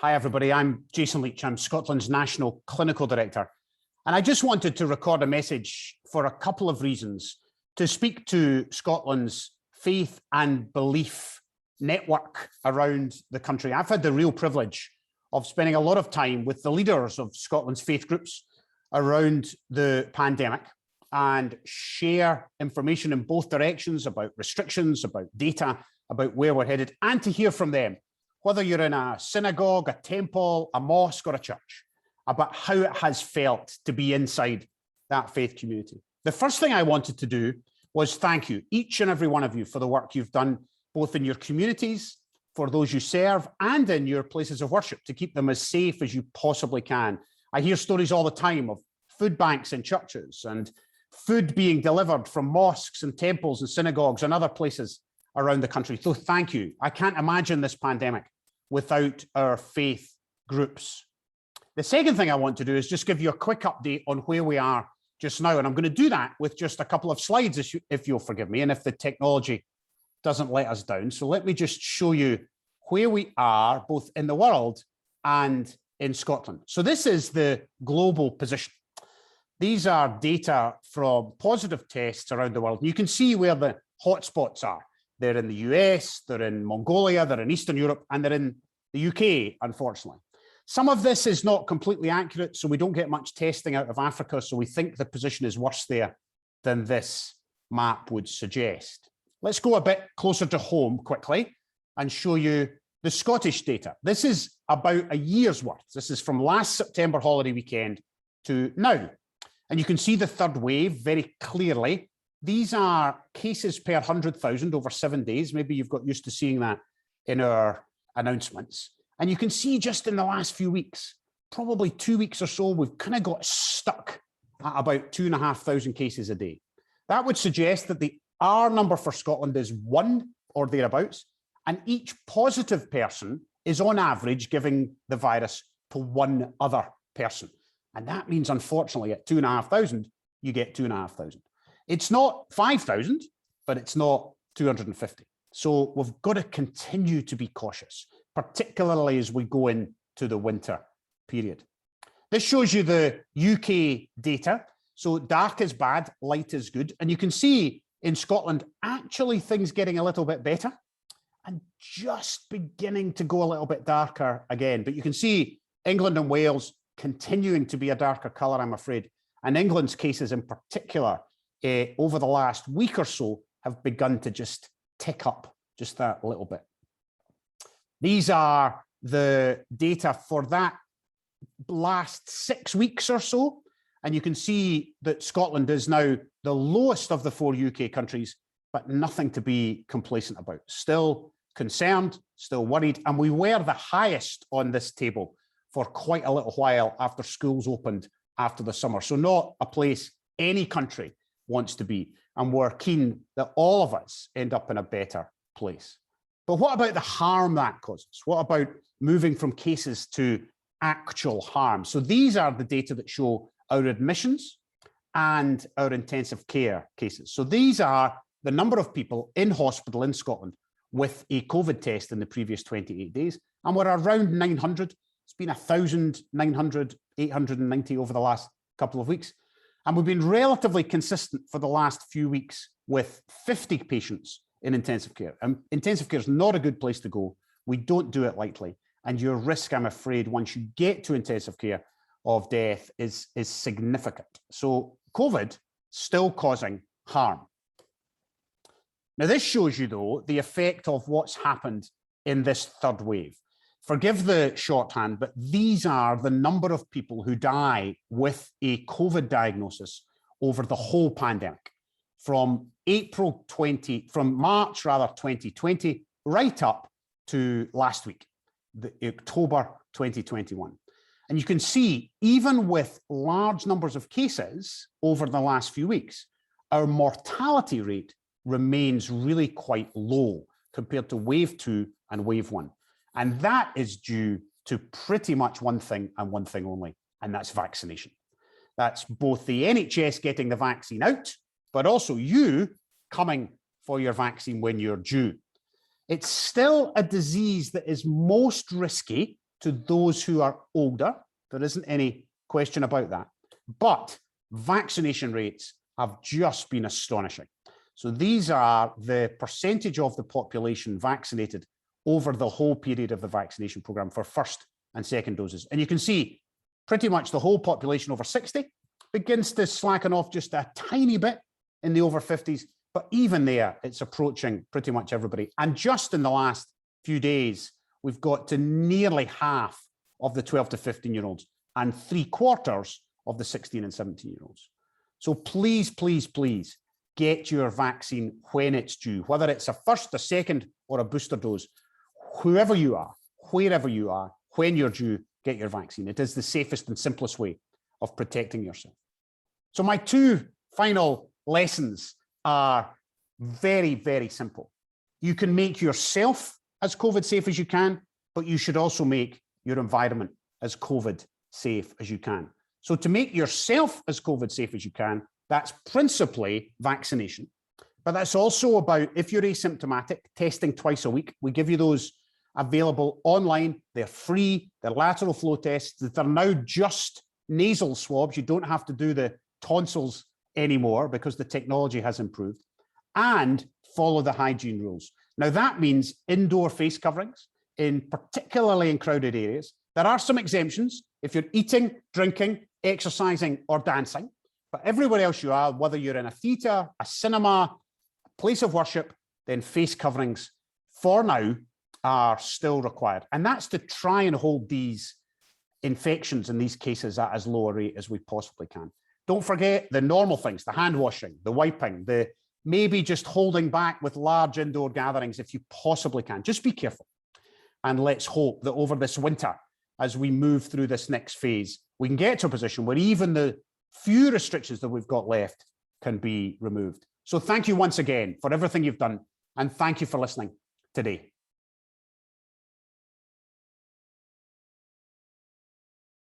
Hi, everybody. I'm Jason Leitch. I'm Scotland's National Clinical Director. And I just wanted to record a message for a couple of reasons to speak to Scotland's faith and belief network around the country. I've had the real privilege of spending a lot of time with the leaders of Scotland's faith groups around the pandemic and share information in both directions about restrictions, about data, about where we're headed, and to hear from them, whether you're in a synagogue, a temple, a mosque, or a church, about how it has felt to be inside that faith community. The first thing I wanted to do was thank you, each and every one of you, for the work you've done, both in your communities, for those you serve, and in your places of worship, to keep them as safe as you possibly can. I hear stories all the time of food banks in churches and food being delivered from mosques and temples and synagogues and other places around the country. So thank you. I can't imagine this pandemic without our faith groups. The second thing I want to do is just give you a quick update on where we are just now. And I'm going to do that with just a couple of slides, if you'll forgive me, and if the technology doesn't let us down. So let me just show you where we are, both in the world and in Scotland. So this is the global position. These are data from positive tests around the world. You can see where the hotspots are. They're in the US, they're in Mongolia, they're in Eastern Europe, and they're in the UK, unfortunately. Some of this is not completely accurate, so we don't get much testing out of Africa, so we think the position is worse there than this map would suggest. Let's go a bit closer to home quickly and show you the Scottish data. This is about a year's worth. This is from last September holiday weekend to now. And you can see the third wave very clearly. These are cases per 100,000 over 7 days. Maybe you've got used to seeing that in our announcements. And you can see just in the last few weeks, probably 2 weeks or so, we've kind of got stuck at about 2,500 cases a day. That would suggest that the R number for Scotland is 1 or thereabouts, and each positive person is on average giving the virus to one other person. And that means, unfortunately, at 2,500, you get 2,500. It's not 5,000, but it's not 250. So we've got to continue to be cautious, particularly as we go into the winter period. This shows you the UK data. So dark is bad, light is good. And you can see in Scotland, actually things getting a little bit better and just beginning to go a little bit darker again. But you can see England and Wales continuing to be a darker colour, I'm afraid. And England's cases in particular, over the last week or so, have begun to just tick up just that little bit. These are the data for that last 6 weeks or so. And you can see that Scotland is now the lowest of the 4 UK countries, but nothing to be complacent about. Still concerned, still worried. And we were the highest on this table for quite a little while after schools opened after the summer. So not a place any country wants to be. And we're keen that all of us end up in a better place. But what about the harm that causes? What about moving from cases to actual harm? So these are the data that show our admissions and our intensive care cases. So these are the number of people in hospital in Scotland with a COVID test in the previous 28 days. And we're around 900. It's been 1,900, 890 over the last couple of weeks. And we've been relatively consistent for the last few weeks with 50 patients in intensive care. And intensive care is not a good place to go. We don't do it lightly. And your risk, I'm afraid, once you get to intensive care of death is significant. So COVID still causing harm. Now, this shows you, though, the effect of what's happened in this third wave. Forgive the shorthand, but these are the number of people who die with a COVID diagnosis over the whole pandemic, from March 2020, right up to last week, October 2021. And you can see, even with large numbers of cases over the last few weeks, our mortality rate remains really quite low compared to wave 2 and wave 1. And that is due to pretty much one thing and one thing only, and that's vaccination. That's both the NHS getting the vaccine out, but also you coming for your vaccine when you're due. It's still a disease that is most risky to those who are older. There isn't any question about that. But vaccination rates have just been astonishing. So these are the percentage of the population vaccinated over the whole period of the vaccination program for first and second doses. And you can see pretty much the whole population over 60 begins to slacken off just a tiny bit in the over 50s. But even there, it's approaching pretty much everybody. And just in the last few days, we've got to nearly half of the 12 to 15-year-olds and 3/4 of the 16 and 17-year-olds. So please, please, please get your vaccine when it's due, whether it's a first, a second, or a booster dose. Whoever you are, wherever you are, when you're due, get your vaccine. It is the safest and simplest way of protecting yourself. So my two final lessons are very, very simple. You can make yourself as COVID safe as you can, but you should also make your environment as COVID safe as you can. So to make yourself as COVID safe as you can, that's principally vaccination. But that's also about, if you're asymptomatic, testing twice a week. We give you those available online. They're free. They're lateral flow tests. They're now just nasal swabs. You don't have to do the tonsils anymore because the technology has improved. And follow the hygiene rules. Now that means indoor face coverings, particularly in crowded areas. There are some exemptions if you're eating, drinking, exercising, or dancing. But everywhere else you are, whether you're in a theatre, a cinema, a place of worship, then face coverings for now are still required. And that's to try and hold these infections in these cases at as low a rate as we possibly can. Don't forget the normal things, the hand washing, the wiping, the maybe just holding back with large indoor gatherings if you possibly can. Just be careful. And let's hope that over this winter, as we move through this next phase, we can get to a position where even the few restrictions that we've got left can be removed. So thank you once again for everything you've done, and thank you for listening today.